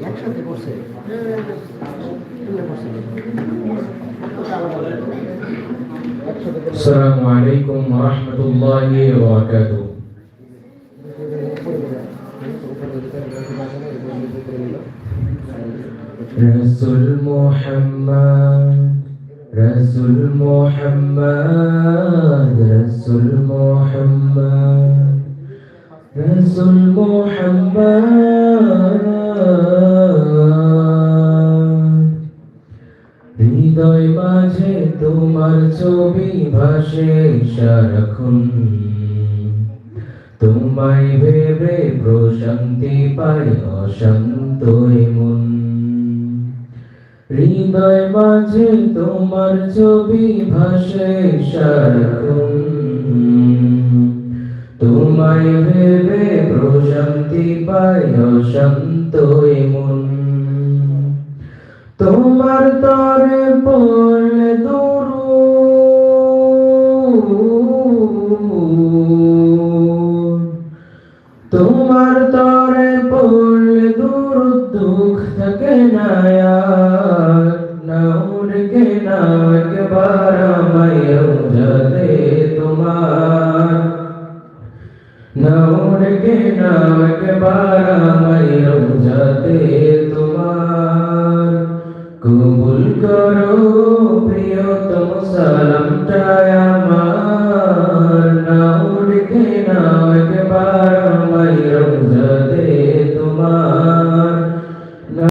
একসাথে করছে। আসসালামু আলাইকুম ওয়া রাহমাতুল্লাহি ওয়া বারাকাতুহু। রাসূল মুহাম্মদ রাসূল মুহাম্মদ রাসূল মুহাম্মদ রাসূল মুহাম্মদ হৃদয় মাঝে তোমার ছবি ভাসে সারাক্ষণ, তোমায় ভেবে প্রশান্তি পায় অশান্ত মন। হৃদয় মাঝে তোমার ছবি ভাসে সারাক্ষণ, তোমায় ভেবে প্রশান্তি পায় অশান্ত মন। তোমার তরে পড়লে দরুদ, তোমার তরে পড়লে দরুদ, দুঃখ থাকে না আর, নাও রেখে নাও একবার আমায় রোজাতে তোমার, নাও রেখে নাও একবার আমায় রোজাতে তোমার। কবুল করো প্রিয়তম সালামটা আমার, নাও রেখে নাও একবার আমায় রোজাতে তোমার।